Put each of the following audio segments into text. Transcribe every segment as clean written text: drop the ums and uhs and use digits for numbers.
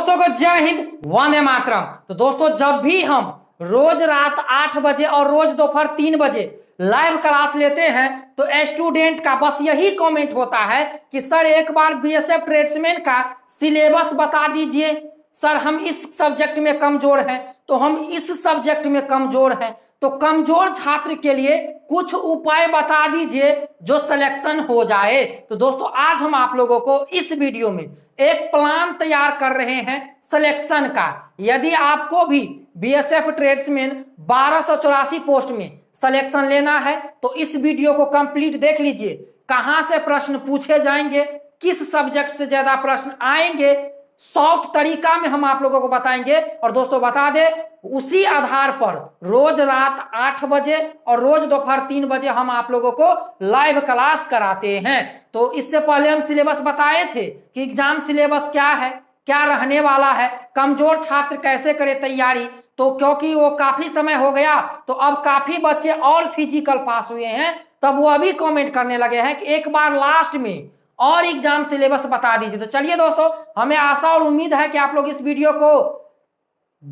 दोस्तों को जय हिंद, वंदे मातरम। तो दोस्तों जब भी हम रोज रात 8 बजे और रोज दोपहर 3 बजे लाइव क्लास लेते हैं तो स्टूडेंट का बस यही कमेंट होता है कि सर एक बार बीएसएफ ट्रेड्समैन का सिलेबस बता दीजिए। सर हम इस सब्जेक्ट में कमजोर हैं, तो हम इस सब्जेक्ट में कमजोर हैं, तो कमजोर छात्र के लिए कुछ उपाय बता दीजिए जो सिलेक्शन हो जाए। तो दोस्तों आज हम आप लोगों को इस वीडियो में एक प्लान तैयार कर रहे हैं सिलेक्शन का। यदि आपको भी बीएसएफ ट्रेड्समैन 1284 पोस्ट में सिलेक्शन लेना है तो इस वीडियो को कंप्लीट देख लीजिए। कहां से प्रश्न पूछे जाएंगे, किस सब्जेक्ट से ज्यादा प्रश्न आएंगे, सॉफ्ट तरीका में हम आप लोगों को बताएंगे। और दोस्तों बता दे, उसी आधार पर रोज रात 8 बजे और रोज दोपहर 3 बजे हम आप लोगों को लाइव क्लास कराते हैं। तो इससे पहले हम सिलेबस बताए थे कि एग्जाम सिलेबस क्या है, क्या रहने वाला है, कमजोर छात्र कैसे करे तैयारी। तो क्योंकि वो काफी समय हो गया तो अब काफी बच्चे और फिजिकल पास हुए हैं, तब वो अभी कमेंट करने लगे हैं कि एक बार लास्ट में और एग्जाम सिलेबस बता दीजिए। तो चलिए दोस्तों, हमें आशा और उम्मीद है कि आप लोग इस वीडियो को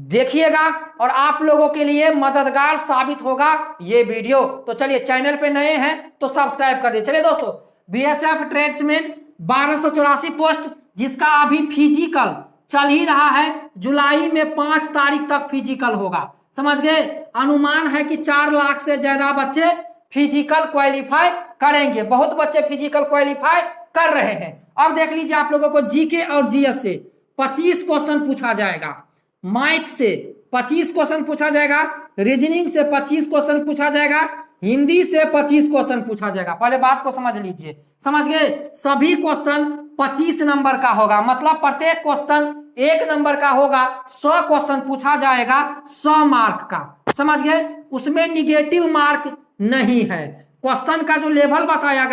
देखिएगा और आप लोगों के लिए मददगार साबित होगा ये वीडियो। तो चलिए, चैनल पे नए हैं तो सब्सक्राइब कर दीजिए। चलिए दोस्तों, बीएसएफ ट्रेड्समैन 1284 पोस्ट जिसका अभी फिजिकल चल ही रहा है, जुलाई में 5 तारीख तक फिजिकल होगा। समझ गए? अनुमान है कि 4 लाख से ज्यादा बच्चे फिजिकल क्वालिफाई करेंगे। बहुत बच्चे फिजिकल क्वालिफाई कर रहे हैं। अब देख लीजिए, आप लोगों को जीके और जीएस से 25 क्वेश्चन पूछा जाएगा, मैथ से 25 क्वेश्चन पूछा जाएगा, रीजनिंग से 25 क्वेश्चन पूछा जाएगा, हिंदी से 25 क्वेश्चन पूछा जाएगा। पहले बात को समझ लीजिए, समझ गए? सभी क्वेश्चन 25 नंबर का होगा, मतलब प्रत्येक क्वेश्चन 1 नंबर का होगा। 100 क्वेश्चन पूछा जाएगा 100 मार्क का। समझ गए? उसमें निगेटिव मार्क नहीं है। क्वेश्चन का जो लेवल बताया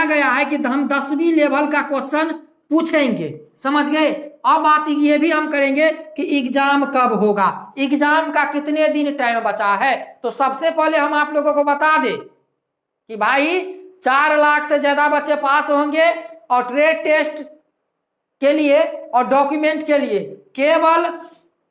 गया है कि हम 10वीं लेवल का क्वेश्चन पूछेंगे। समझ गए? अब बात ये भी हम करेंगे कि एग्जाम कब होगा, एग्जाम का कितने दिन टाइम बचा है। तो सबसे पहले हम आप लोगों को बता दें कि भाई 4 लाख से ज्यादा बच्चे पास होंगे और ट्रेड टेस्ट के लिए और डॉक्यूमेंट के लिए केवल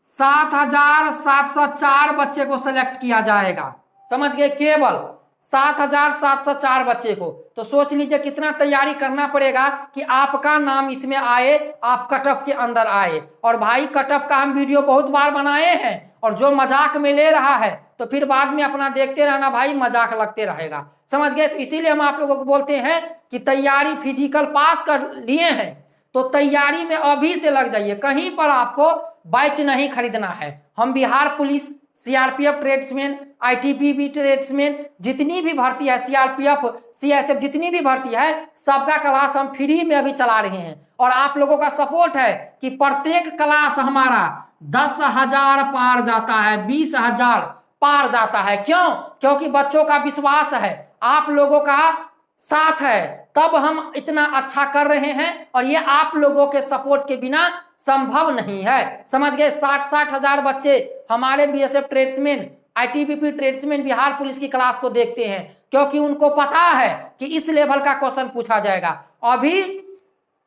7,704 बच्चे को सिलेक्ट किया जाएगा। समझ गए? केवल 7,704 बच्चे को। तो सोच लीजिए कितना तैयारी करना पड़ेगा कि आपका नाम इसमें आए, आप कटअप के अंदर आए। और भाई कटअप का हम वीडियो बहुत बार बनाए हैं, और जो मजाक में ले रहा है तो फिर बाद में अपना देखते रहना भाई, मजाक लगते रहेगा। समझ गए? तो इसीलिए हम आप लोगों को बोलते हैं कि तैयारी फिजिकल पास कर लिए हैं तो तैयारी में अभी से लग जाइए। कहीं पर आपको बैच नहीं खरीदना है। हम Bihar police, CRPF tradesman, ITBP tradesman, जितनी भी भर्ती है, सीआरपीएफ, सीएसएफ, जितनी भी भर्ती है, सबका क्लास हम फ्री में अभी चला रहे हैं। और आप लोगों का सपोर्ट है कि प्रत्येक क्लास हमारा 10,000 पार जाता है, 20,000 पार जाता है। क्यों? क्योंकि बच्चों का विश्वास है, आप लोगों का साथ है, तब हम इतना अच्छा कर रहे हैं। और ये आप लोगों के सपोर्ट के बिना संभव नहीं है। समझ गए? 60 हजार बच्चे हमारे BSF tradesman, ITBP tradesman, Bihar police की क्लास को देखते हैं, क्योंकि उनको पता है कि इस लेवल का क्वेश्चन पूछा जाएगा। अभी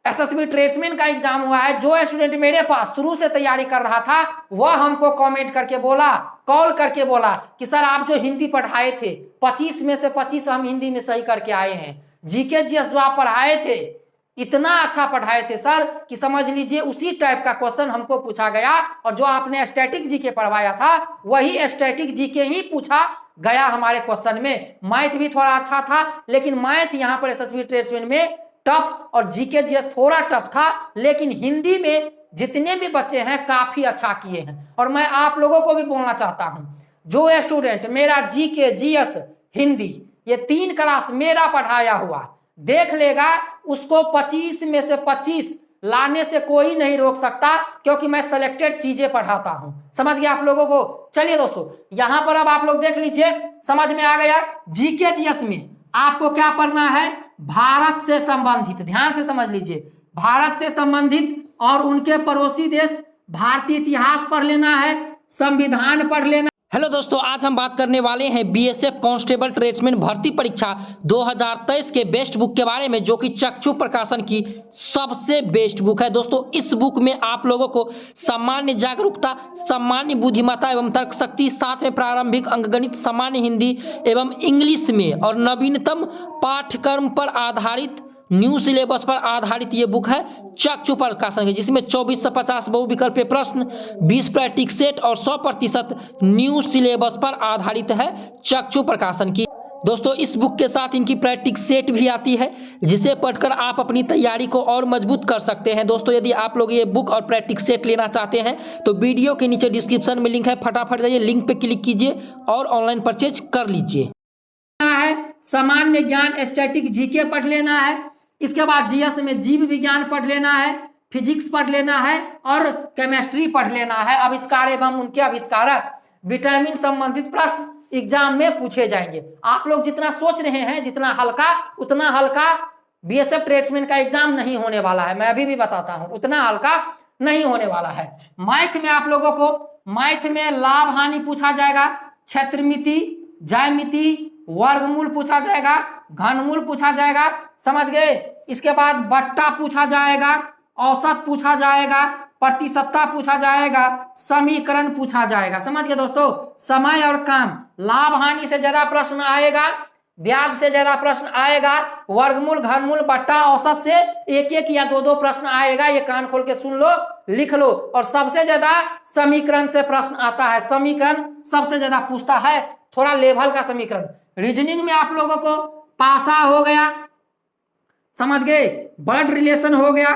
एसएसबी ट्रेड्समैन का एग्जाम हुआ है। जो स्टूडेंट मेरे पास शुरू से तैयारी कर रहा था वह हमको कमेंट करके बोला, कॉल करके बोला कि सर आप जो हिंदी पढ़ाए थे 25 में से 25 हम हिंदी में सही करके आए हैं। जीके जीएस जो आप पढ़ाए थे इतना अच्छा पढ़ाए थे सर कि समझ लीजिए उसी टाइप का क्वेश्चन हमको पूछा गया। और जो आपने स्टैटिक जीके पढ़वाया था वही स्टैटिक जीके ही पूछा गया हमारे क्वेश्चन में। मैथ भी थोड़ा अच्छा था, लेकिन मैथ यहाँ पर एसएसबी ट्रेड्समैन में टफ और जीके जीएस थोड़ा टफ था, लेकिन हिंदी में जितने भी बच्चे हैं काफी अच्छा किए हैं। और मैं आप लोगों को भी बोलना चाहता हूं, जो स्टूडेंट मेरा जीके जीएस हिंदी ये 3 क्लास मेरा पढ़ाया हुआ देख लेगा, उसको 25 में से 25 लाने से कोई नहीं रोक सकता, क्योंकि मैं सिलेक्टेड चीजें पढ़ाता हूं। समझ गया आप लोगों को? चलिए दोस्तों, यहां पर अब आप लोग देख लीजिए, समझ में आ गया। जीके जीएस में आपको क्या पढ़ना है? भारत से संबंधित, ध्यान से समझ लीजिए, भारत से संबंधित और उनके पड़ोसी देश, भारतीय इतिहास पढ़ लेना है, संविधान पढ़ लेना, हेलो दोस्तों, आज हम बात करने वाले हैं बीएसएफ कांस्टेबल ट्रेड्समैन भर्ती परीक्षा 2023 के बेस्ट बुक के बारे में, जो कि चक्षु प्रकाशन की सबसे बेस्ट बुक है। दोस्तों, इस बुक में आप लोगों को सामान्य जागरूकता, सामान्य बुद्धिमत्ता एवं तर्क शक्ति, साथ में प्रारंभिक अंकगणित, सामान्य हिंदी एवं इंग्लिश में और नवीनतम पाठ्यक्रम पर आधारित न्यू सिलेबस पर आधारित ये बुक है चक्षु प्रकाशन की, जिसमें 24 से 50 बहुविकल्पीय प्रश्न, 20 प्रैक्टिस सेट और 100% न्यू सिलेबस पर आधारित है चक्षु प्रकाशन की। दोस्तों, इस बुक के साथ इनकी प्रैक्टिस सेट भी आती है, जिसे पढ़कर आप अपनी तैयारी को और मजबूत कर सकते हैं। दोस्तों, यदि आप लोग ये बुक और प्रैक्टिस सेट लेना चाहते हैं तो वीडियो के नीचे डिस्क्रिप्शन में लिंक है, फटाफट जाइए, लिंक पे क्लिक कीजिए और ऑनलाइन परचेज कर लीजिए। सामान्य ज्ञान स्टैटिक जीके पढ़ लेना है, इसके बाद जीएस में जीव विज्ञान पढ़ लेना है, फिजिक्स पढ़ लेना है और केमिस्ट्री पढ़ लेना है। आविष्कार एवं उनके आविष्कारक, विटामिन संबंधित प्रश्न एग्जाम में पूछे जाएंगे। आप लोग जितना सोच रहे हैं जितना हल्का, उतना हल्का बीएसएफ ट्रेड्समैन का एग्जाम नहीं होने वाला है। मैं अभी भी बताता हूं, उतना हल्का नहीं होने वाला है। मैथ में आप लोगों को, मैथ में लाभ हानि पूछा जाएगा, क्षेत्रमिति, ज्यामिति, वर्गमूल पूछा जाएगा, घनमूल पूछा जाएगा, समझ गए। इसके बाद बट्टा पूछा जाएगा, औसत पूछा जाएगा, प्रतिशतता पूछा जाएगा, समीकरण पूछा जाएगा, समझ गए दोस्तों। समय और काम, लाभ हानि से ज्यादा प्रश्न आएगा, ब्याज से ज्यादा प्रश्न आएगा, वर्गमूल, घनमूल, बट्टा, औसत से एक एक या दो दो प्रश्न आएगा। ये कान खोल के सुन लो, लिख लो। और सबसे ज्यादा समीकरण से प्रश्न आता है, समीकरण सबसे ज्यादा पूछता है, थोड़ा लेवल का समीकरण। रीजनिंग में आप लोगों को पासा हो गया, समझ गए, ब्लड रिलेशन हो गया,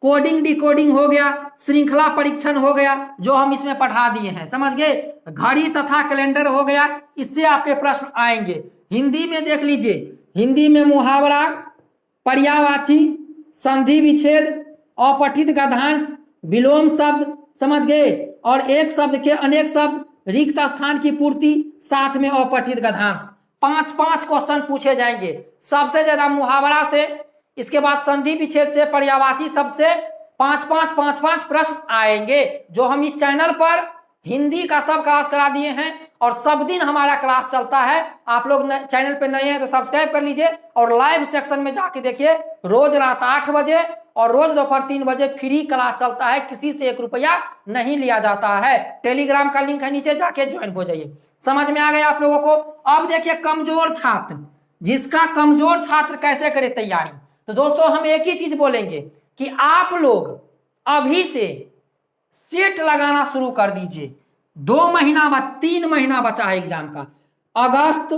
कोडिंग डिकोडिंग हो गया, श्रृंखला परीक्षण हो गया, जो हम इसमें पढ़ा दिए हैं, समझ गए। घड़ी तथा कैलेंडर हो गया, इससे आपके प्रश्न आएंगे। हिंदी में देख लीजिए, हिंदी में मुहावरा, पर्यायवाची, संधि विच्छेद, अपठित गद्यांश, विलोम शब्द, समझ गए, और एक शब्द के अनेक शब्द, रिक्त स्थान की पूर्ति, साथ में अपठित गद्यांश। 5-5 क्वेश्चन पूछे जाएंगे, सबसे ज्यादा मुहावरा से, इसके बाद संधि विच्छेद से, पर्यायवाची शब्द से 5-5 प्रश्न आएंगे, जो हम इस चैनल पर हिंदी का सब क्लास करा दिए हैं और सब दिन हमारा क्लास चलता है। आप लोग चैनल पे नए हैं तो सब्सक्राइब कर लीजिए और लाइव सेक्शन में जाके देखिए। रोज रात 8 बजे और रोज दोपहर 3 बजे फ्री क्लास चलता है, किसी से 1 रुपया नहीं लिया जाता है। टेलीग्राम का लिंक है नीचे, जाके ज्वाइन हो जाइए। समझ में आ गया आप लोगों को। अब देखिए, कमजोर छात्र, जिसका कमजोर छात्र कैसे करे तैयारी। तो दोस्तों, हम एक ही चीज बोलेंगे कि आप लोग अभी से सेट लगाना शुरू कर दीजिए। 2 महीना बाद, 3 महीना बचा है एग्जाम का। अगस्त,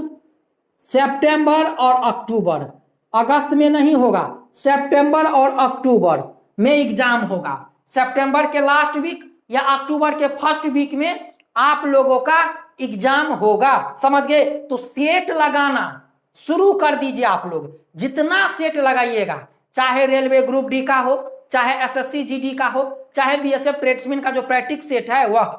सितंबर और अक्टूबर, अगस्त में नहीं होगा, सितंबर और अक्टूबर में एग्जाम होगा। सितंबर के लास्ट वीक या अक्टूबर के फर्स्ट वीक में आप लोगों का एग्जाम होगा, समझ गए। तो सेट लगाना शुरू कर दीजिए आप लोग। जितना सेट लगाइएगा, चाहे रेलवे ग्रुप डी का हो, चाहे एसएससी जीडी का हो, चाहे बीएसएफ ट्रेड्समैन का जो प्रैक्टिस सेट है वह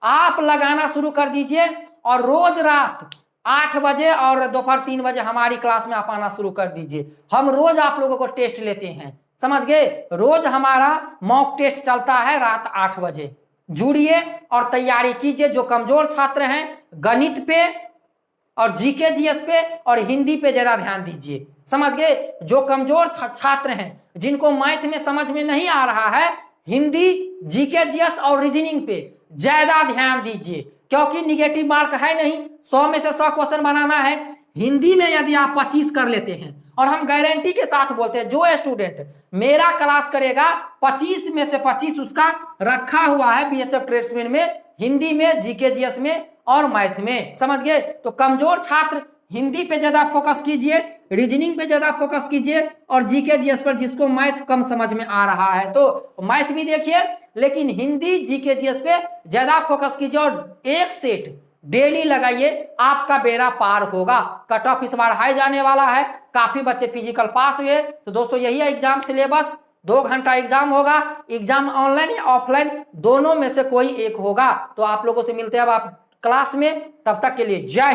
आप लगाना शुरू कर दीजिए। और रोज रात 8 बजे और दोपहर 3 बजे हमारी क्लास में आप आना शुरू कर दीजिए। हम रोज आप लोगों को टेस्ट लेते हैं, समझ गए। रोज हमारा मॉक टेस्ट चलता है रात 8 बजे। जुड़िए और तैयारी कीजिए। जो कमजोर छात्र हैं, गणित पे और जीके जीएस पे और हिंदी पे ज्यादा ध्यान दीजिए, समझ गए। जो कमजोर छात्र हैं, जिनको मैथ में समझ में नहीं आ रहा है, हिंदी, जीके जीएस और रीजनिंग पे ज्यादा ध्यान दीजिए, क्योंकि निगेटिव मार्क है नहीं। 100 में से 100 क्वेश्चन बनाना है। हिंदी में यदि आप 25 कर लेते हैं, और हम गारंटी के साथ बोलते हैं, जो स्टूडेंट मेरा क्लास करेगा 25 में से 25 उसका रखा हुआ है बीएसएफ ट्रेड्समैन में, हिंदी में, जीके जीएस में और मैथ में, समझ गए। तो कमजोर छात्र हिंदी पे ज्यादा फोकस कीजिए, रीजनिंग पे ज्यादा फोकस कीजिए और जीके जीएस पर, जिसको मैथ कम समझ में आ रहा है तो मैथ भी देखिए, लेकिन हिंदी, जीके जीएस पे ज्यादा फोकस कीजिए और एक सेट डेली लगाइए, आपका बेड़ा पार होगा। कट ऑफ इस बार हाई जाने वाला है, काफी बच्चे फिजिकल पास हुए। तो दोस्तों, यही है एग्जाम सिलेबस। 2 घंटा एग्जाम होगा। एग्जाम ऑनलाइन या ऑफलाइन दोनों में से कोई एक होगा। तो आप लोगों से मिलते हैं अब आप क्लास में, तब तक के लिए जय हिंद।